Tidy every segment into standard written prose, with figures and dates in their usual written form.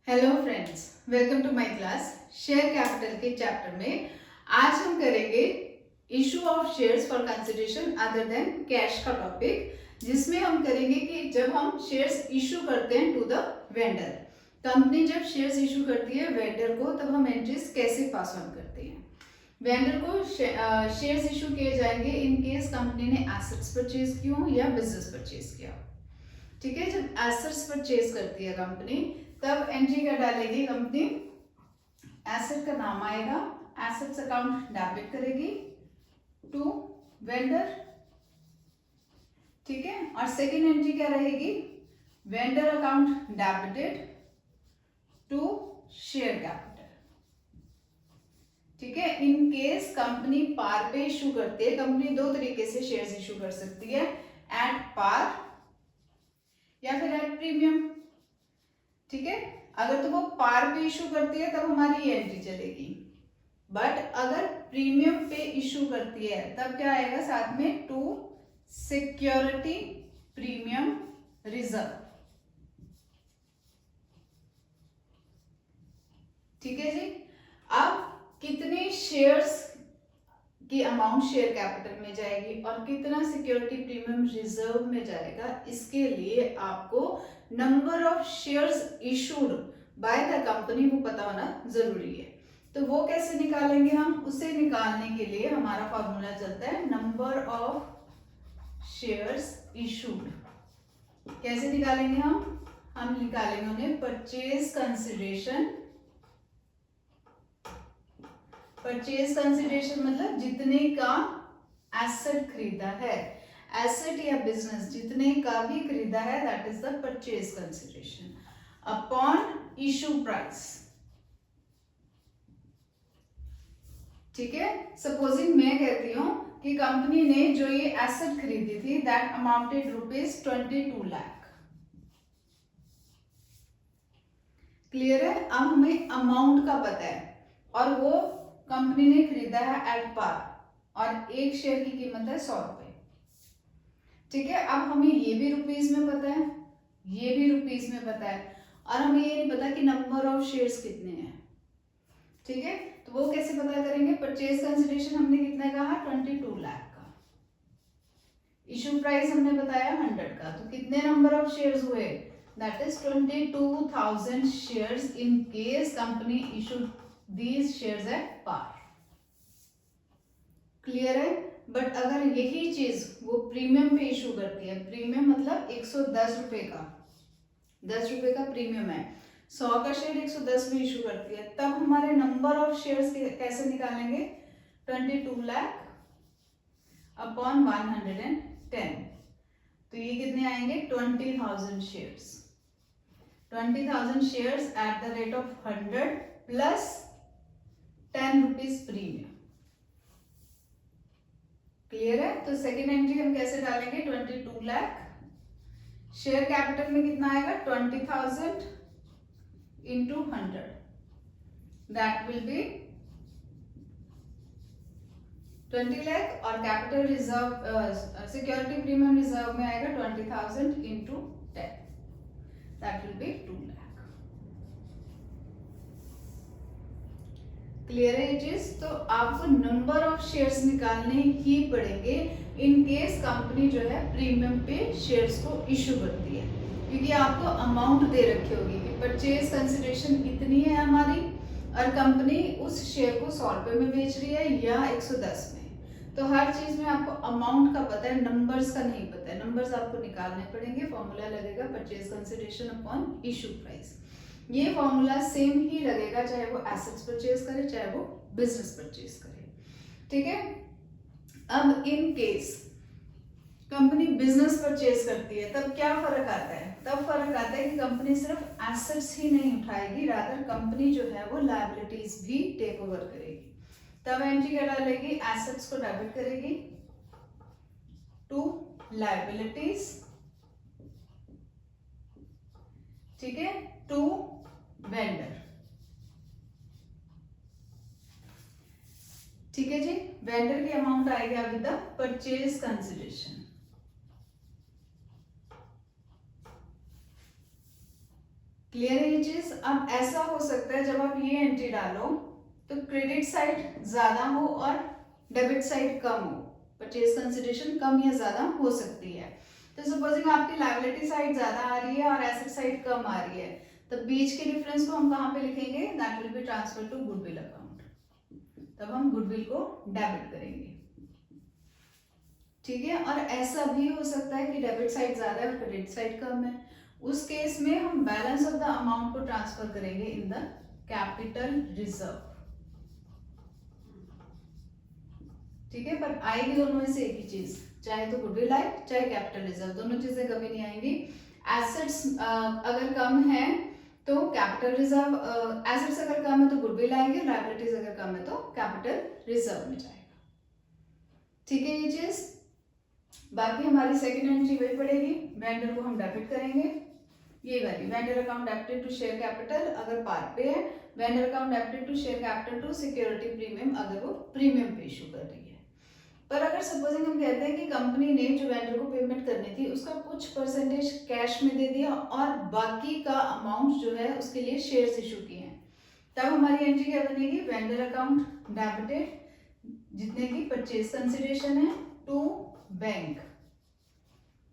Hello friends, welcome to my class. Share capital के chapter में आज हम करेंगे issue of shares for consideration other than cash का टॉपिक, जिसमें हम करेंगे कि जब हम शेयर्स इशू करते हैं टू द वेंडर, कंपनी जब शेयर्स इशू करती है वेंडर को, तब हम एंट्रीज कैसे पास ऑन करते हैं। वेंडर को शेयर्स इशू किए जाएंगे इन केस कंपनी ने एसेट्स परचेज किए हो या बिजनेस परचेज किया हो। ठीक है, जब एसेट्स परचेज करती है कंपनी तब एंट्री क्या डालेगी कंपनी, एसेट का नाम आएगा, एसेट्स अकाउंट डेबिट करेगी टू वेंडर। ठीक है, और सेकेंड एंट्री क्या रहेगी, vendor account debited to share capital. ठीक है, इन केस कंपनी पार पे इशू करती है, कंपनी दो तरीके से शेयर्स इशू कर सकती है, एट पार या फिर एट प्रीमियम। ठीक है, अगर तो वो पार पे इशू करती है तब हमारी ये एंट्री चलेगी, बट अगर प्रीमियम पे इशू करती है तब क्या आएगा साथ में, टू सिक्योरिटी प्रीमियम रिजर्व। ठीक है जी, अब कितने शेयर्स की अमाउंट शेयर कैपिटल में जाएगी और कितना सिक्योरिटी प्रीमियम रिजर्व में जाएगा, इसके लिए आपको number of shares issued by the company वो पता होना जरूरी है। तो वो कैसे निकालेंगे हम, उसे निकालने के लिए हमारा फॉर्मूला चलता है नंबर ऑफ शेयर्स इशूड। कैसे निकालेंगे हम निकालेंगे उन्हें परचेज कंसिडरेशन। परचेज कंसिडरेशन मतलब जितने का एसेट खरीदा है, एसेट या बिजनेस जितने का भी खरीदा है, that is the purchase consideration upon issue price. ठीक है, सपोजिंग मैं कहती हूं कि कंपनी ने जो ये एसेट खरीदी थी दैट अमाउंटेड ₹22 लाख। क्लियर है, अब हमें अमाउंट का पता है और वो कंपनी ने खरीदा है एट पार और एक शेयर की कीमत है ₹100। ठीक है, अब हमें ये भी रुपीज में पता है, ये भी रुपीज में पता है, और हमें ये नहीं पता कि नंबर ऑफ शेयर्स कितने हैं। ठीक है, तो वो कैसे पता करेंगे, परचेज कंसिडरेशन हमने कितना कहा, 22 लाख का, इशू प्राइस हमने बताया 100 का, तो कितने नंबर ऑफ शेयर्स हुए, that is 22,000 shares in case company issued these shares at par. Clear है, बट अगर यही चीज वो प्रीमियम पे इशू करती है, प्रीमियम मतलब 110 रुपए का, 10 रुपए का प्रीमियम है, 100 का शेयर 110 में इशू करती है, तब हमारे नंबर ऑफ शेयर्स कैसे निकालेंगे, 22 लाख अपॉन 110, तो ये कितने आएंगे, 20,000 shares. 20,000 shares at the rate of 100 plus 10 rupees premium. Clear है, तो सेकेंड एंट्री हम कैसे डालेंगे, 22 लाख, शेयर कैपिटल में कितना आएगा, 20,000 into 100, that will be 20 lakh, और capital reserve security premium reserve में आएगा 20,000 into 10, that will be 2 lakh. Clear है ये चीज, तो आपको नंबर ऑफ शेयर्स निकालने ही पड़ेंगे इन केस कंपनी जो है प्रीमियम पे शेयर्स को इशू करती है, क्योंकि आपको अमाउंट दे रखी होगी कि परचेज कंसिडरेशन इतनी है हमारी और कंपनी उस शेयर को 100 रुपए में बेच रही है या 110 में, तो हर चीज में आपको अमाउंट का पता है, नंबर्स का नहीं पता है, नंबर्स आपको निकालने पड़ेंगे। फॉर्मूला लगेगा purchase consideration upon issue price. ये फॉर्मूला सेम ही लगेगा चाहे वो एसेट्स परचेज करे चाहे वो बिजनेस परचेज करे। ठीक है, अब इन केस कंपनी बिजनेस परचेज करती है तब क्या फर्क आता है, तब फर्क आता है कि कंपनी सिर्फ एसेट्स ही नहीं उठाएगी, रादर कंपनी जो है वो लायबिलिटीज भी टेक ओवर करेगी। तब एंट्री क्या डालेगी, एसेट्स को डेबिट करेगी टू लायबिलिटीज, ठीक है, टू वेंडर। ठीक है जी, वेंडर की अमाउंट आएगी with the purchase consideration. Clear है ये चीज। अब ऐसा हो सकता है जब आप ये एंट्री डालो तो क्रेडिट साइड ज्यादा हो और डेबिट साइड कम हो, परचेज कंसिडरेशन कम या ज्यादा हो सकती है। तो सपोजिंग आपकी लायबिलिटी साइड ज्यादा आ रही है और एसेट साइड कम आ रही है, तो बीच के डिफरेंस को हम कहाँ पे लिखेंगे, that will be transfer to goodwill account. तब हम गुडविल को डेबिट करेंगे, ठीक है। और ऐसा भी हो सकता है कि डेबिट साइड ज्यादा है और क्रेडिट साइड कम है, उस केस में हम बैलेंस ऑफ द अमाउंट को ट्रांसफर करेंगे इन द कैपिटल रिजर्व, ठीक है। पर आएगी दोनों में से एक ही चीज, चाहे तो गुडविल आए चाहे कैपिटल रिजर्व, दोनों चीजें कभी नहीं आएंगी। एसेट्स अगर कम है तो कैपिटल रिजर्व, एसेट्स अगर कम है तो गुडविल आएंगे, लायबिलिटीज अगर कम है तो कैपिटल रिजर्व में जाएगा, ठीक है ये चीज। बाकी हमारी सेकंड एंट्री वही पड़ेगी, वेंडर को हम डेबिट करेंगे, ये वाली vendor account debited to share capital अगर पार पे है, vendor account debited to share capital to security premium अगर वो प्रीमियम पे इशू कर रही है। पर अगर सपोजिंग हम कहते हैं कि कंपनी ने जो वेंडर को पेमेंट करनी थी उसका कुछ परसेंटेज कैश में दे दिया और बाकी का अमाउंट जो है उसके लिए शेयर्स इशू किए हैं, तब हमारी एंट्री क्या बनेगी, वेंडर अकाउंट डेबिटेड जितने की परचेज कंसिडरेशन है टू बैंक,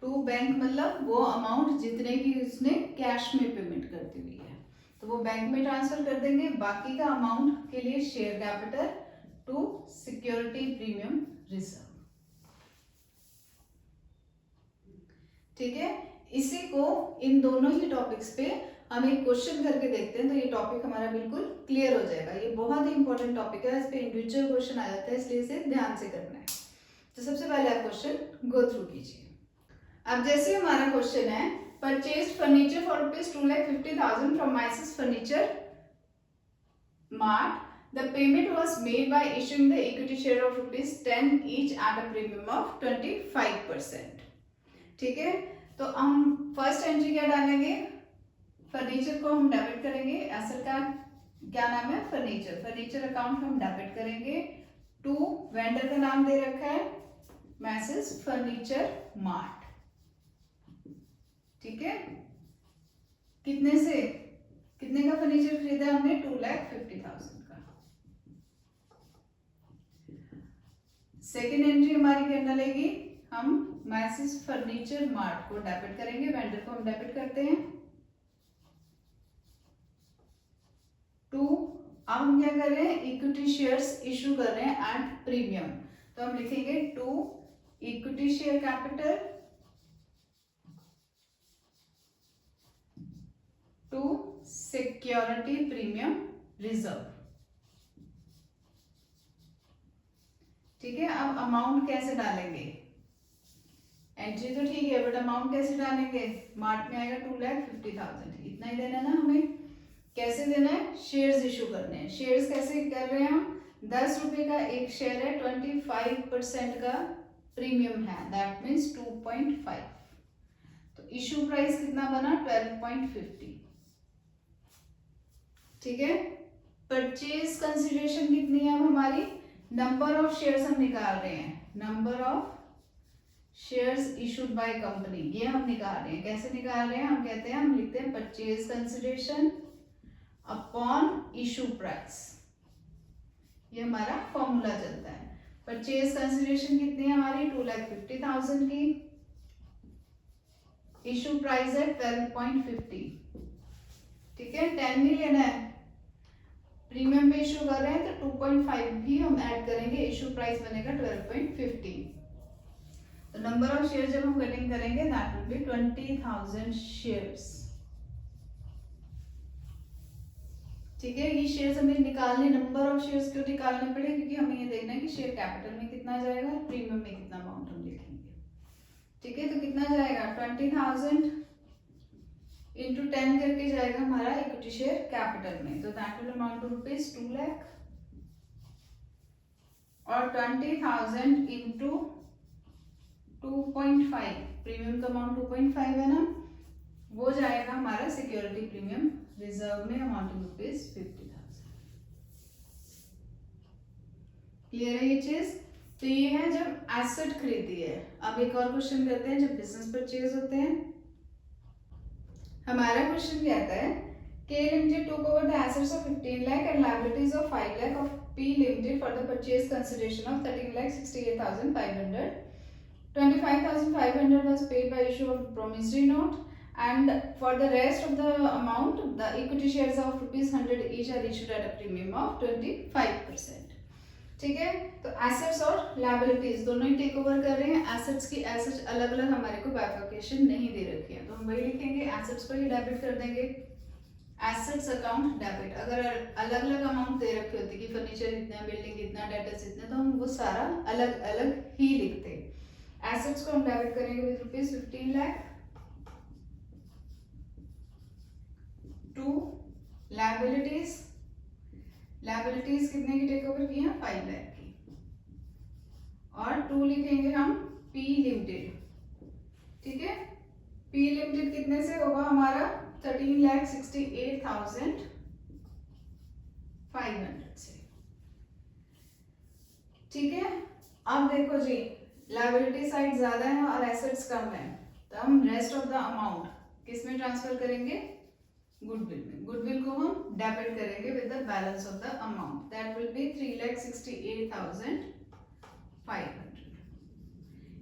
टू बैंक मतलब वो अमाउंट जितने की उसने कैश में पेमेंट करती हुई है तो वो बैंक में ट्रांसफर कर देंगे, बाकी का अमाउंट के लिए share capital to security premium reserve, ठीक है। इसी को इन दोनों ही टॉपिक्स पे हम एक क्वेश्चन करके देखते हैं तो ये टॉपिक हमारा बिल्कुल क्लियर हो जाएगा। ये बहुत ही इंपॉर्टेंट टॉपिक है, इस पे इंडिविजुअल क्वेश्चन आ जाता है, इसलिए इसे ध्यान से करना है। तो सबसे पहले आप क्वेश्चन गो थ्रू कीजिए। अब जैसे हमारा क्वेश्चन है, purchase furniture for ₹2,50,000 from माइसिस furniture mart, the payment was made by issuing the equity share of ₹10 each at a premium of 25%, ठीक है। तो हम फर्स्ट एंट्री क्या डालेंगे, फर्नीचर को हम डेबिट करेंगे, एसेट का क्या नाम है फर्नीचर, फर्नीचर अकाउंट हम डेबिट करेंगे टू, वेंडर का नाम दे रखा है मैसेज फर्नीचर मार्ट, ठीक है। कितने से, कितने का फर्नीचर खरीदा हमने, 2,50,000 का। सेकेंड एंट्री हमारी क्या डलेगी, हम मैसेज फर्नीचर मार्ट को डेबिट करेंगे, वेंडर को हम डेबिट करते हैं टू, अब हम क्या कर रहे हैं, इक्विटी शेयर्स इशू कर रहे हैं एट प्रीमियम, तो हम लिखेंगे to equity share capital to security premium reserve, ठीक है। अब अमाउंट कैसे डालेंगे, एंट्री तो ठीक है बट अमाउंट कैसे डालेंगे, मार्ट में आएगा 2,50,000, इतना ही देना है ना हमें। कैसे देना है, शेयर्स इशू करने हैं, शेयर्स कैसे कर रहे हैं हम, 10 रुपए का एक शेयर है, 25% का प्रीमियम है, दैट मीन्स 2.5, तो इशू प्राइस कितना बना 12.50, ठीक है। परचेज कंसिडरेशन कितनी है हमारी, नंबर ऑफ शेयर्स हम निकाल रहे हैं, number of shares issued by company, ये हम निकाल रहे हैं। कैसे निकाल रहे हैं, हम कहते हैं, हम लिखते हैं purchase consideration upon issue price, ये हमारा फॉर्मूला चलता है। परचेज कंसिडरेशन कितनी है हमारी 2,50,000 की, इशू प्राइस है 12.50, ठीक है। 10 नहीं लेना है, प्रीमियम पे इशू कर रहे हैं तो 2.5 भी हम ऐड करेंगे, इशू प्राइस बनेगा 12.50। तो नंबर ऑफ शेयर जब हम कटिंग करेंगे दैट विल बी 20,000 शेयर्स, ठीक है। ये शेयर्स हमें निकालने, नंबर ऑफ शेयर्स क्यों निकालने पड़े, क्योंकि हमें ये देखना है कि शेयर कैपिटल में कितना जाएगा, प्रीमियम में कितना अमाउंट हम लिखेंगे, ठीक है। तो कितना जाएगा 20,000 इंटू 10 करके जाएगा हमारा इक्विटी शेयर कैपिटल में, तो that will amount to ₹2 lakh, और 20,000 इंटू 2.5, प्रीमियम का अमाउंट 2.5 है ना, वो जाएगा हमारा सिक्योरिटी प्रीमियम रिजर्व में अमाउंटिंग ₹50,000, क्लियर है ये चीज। तो ये है जब एसेट खरीदी है। अब एक और क्वेश्चन करते हैं, जब बिजनेस परचेज होते हैं। हमारा क्वेश्चन कहता है K Limited took over the assets of 15 lakh and liabilities of 5 lakh of P Limited for the purchase consideration of 13,68,500. 25,500 was paid by issue of promissory note, and for the rest of the amount, the equity shares of ₹100 each are issued at a premium of 25%. ठीक है, तो assets और liabilities दोनों ही take over कर रहे हैं। Assets की assets अलग अलग हमारे को बाइफर्केशन नहीं दे रखी है, तो हम वही लिखेंगे, एसेट्स को ही डेबिट कर देंगे, एसेट्स अकाउंट डेबिट। अगर अलग अलग अमाउंट दे रखे होते कि फर्नीचर इतना, बिल्डिंग इतना, डेटर्स इतने, तो हम वो सारा अलग अलग ही लिखते। एसेट्स को हम डेबिट करेंगे with ₹15 lakh to liabilities. Liabilities कितने की टेक ओवर की है? 5 लाख की। और 2 लिखेंगे हम पी लिमिटेड। ठीक है, पी लिमिटेड कितने से होगा हमारा? 13,68,500 से। ठीक है, अब देखो जी, लायबिलिटी साइड ज्यादा है और एसेट्स कम है, तो हम रेस्ट ऑफ द अमाउंट किस में ट्रांसफर करेंगे? गुडविल में। गुडविल को हम डेबिट करेंगे with the balance of the amount, that will B 3,68,500।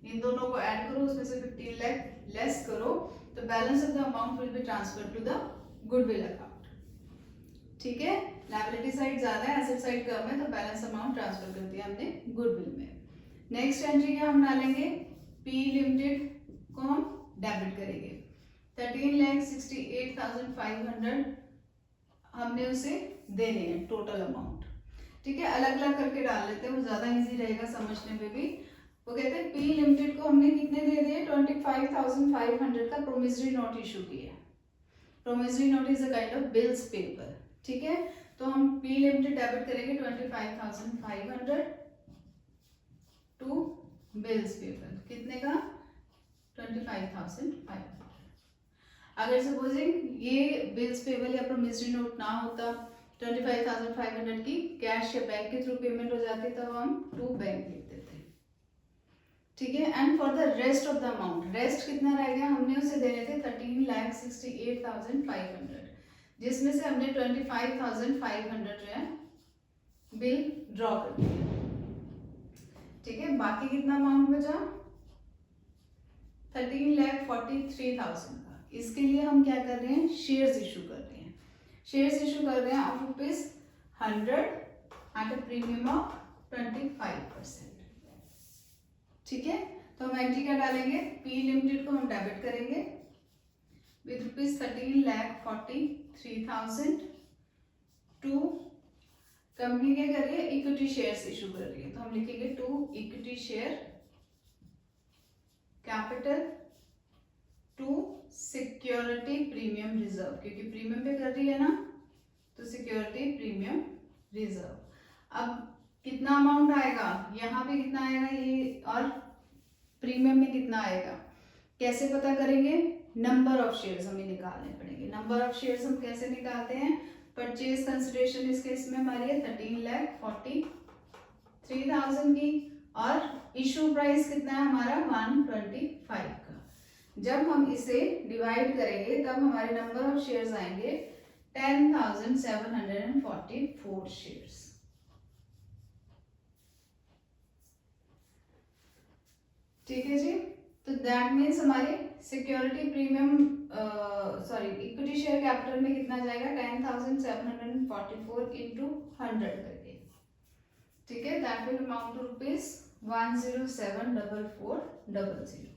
इन दोनों को ऐड करो, उसमें से 15 लाख लेस करो, तो balance of the amount will be transfer to the goodwill account. ठीक है, लायबिलिटी साइड ज्यादा है, एसेट साइड कम है, तो बैलेंस अमाउंट ट्रांसफर कर दिया हमने गुडविल में। नेक्स्ट एंट्री क्या हम डालेंगे? पी लिमिटेड को हम डेबिट करेंगे। 13,68,500 हमने उसे देने हैं टोटल अमाउंट। ठीक है, अलग अलग करके डाल लेते हैं, वो ज्यादा इजी रहेगा समझने में भी। वो कहते हैं पी लिमिटेड को हमने कितने दे दिए? 25,500 का प्रोमिसरी नोट इशू किया। Promissory note is a kind of bills paper. ठीक है, तो हम पी लिमिटेड डेबिट करेंगे 25,500 टू बिल्स पेपर। कितने का? 25,500। अगर सपोजिंग ये बिल्स पेबल या प्रोमिसरी नोट ना होता, 25,500 की कैश या बैंक के थ्रू पेमेंट हो जाती, तब हम टू बैंक लिखते थे। ठीक है, and for the rest of the amount, rest कितना रह गया? हमने उसे देने थे 13,68,500, जिसमें से हमने 25,500 जो है बिल ड्रॉ कर दिया। ठीक है, बाकी कितना अमाउंट बचा? 13,43,000 का। इसके लिए हम क्या कर रहे हैं? शेयर्स इशू कर रहे हैं। शेयर्स इशू कर रहे हैं of ₹100 at a premium of 25%। ठीक है, तो हम एंट्री क्या डालेंगे? पी लिमिटेड को हम डेबिट करेंगे विद ₹13,43,000 टू कंपनी क्या कर रही है? इक्विटी शेयर्स इशू कर रही है, तो हम लिखेंगे to equity share capital to security premium reserve, क्योंकि प्रीमियम पे कर रही है ना, तो सिक्योरिटी प्रीमियम रिजर्व। अब कितना अमाउंट आएगा? यहाँ पे कितना आएगा ये, और प्रीमियम में कितना आएगा? कैसे पता करेंगे? नंबर ऑफ शेयर्स हमें निकालने पड़ेंगे। नंबर ऑफ शेयर्स हम कैसे निकालते हैं? परचेज कंसिडरेशन इस केस में हमारी है 13,43,000 की, और इशू प्राइस कितना है हमारा? 125 का। जब हम इसे डिवाइड करेंगे तब हमारे नंबर ऑफ शेयर्स आएंगे 10,744 शेयर्स। ठीक है जी, तो दैट मीन्स हमारे security premium equity share capital में कितना जाएगा? 10,744 इंटू 100 करके। ठीक है, दैट विल अमाउंट टू ₹107,400,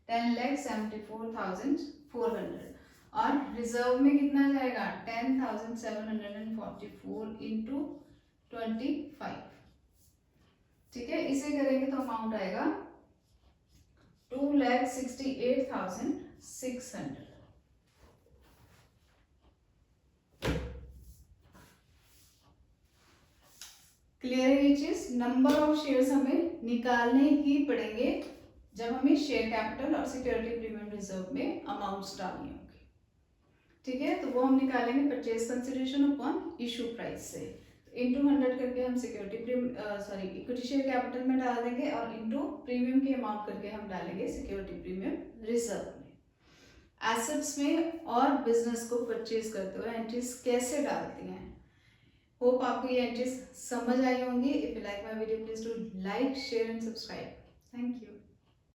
10,74,400। और रिजर्व में कितना जाएगा? 10,744 इंटू 25। ठीक है, इसे करेंगे तो अमाउंट आएगा 2,68,600। क्लियर है ये चीज? नंबर ऑफ शेयर्स हमें निकालने ही पड़ेंगे जब हमें शेयर कैपिटल और सिक्योरिटी प्रीमियम रिजर्व में अमाउंट्स डालनी होगी। ठीक है, तो वो हम निकालेंगे purchase consideration upon issue price से, इंटू 100 करके हम इक्विटी शेयर कैपिटल में डाल देंगे, और इंटू प्रीमियम की अमाउंट करके हम डालेंगे सिक्योरिटी प्रीमियम रिजर्व में। एसेट्स में और बिजनेस को परचेज करते हुए एंट्रीज कैसे डालती हैं। होप आपको ये एंट्रीज समझ आई होंगी। If you like my video please do like share and subscribe. Thank you.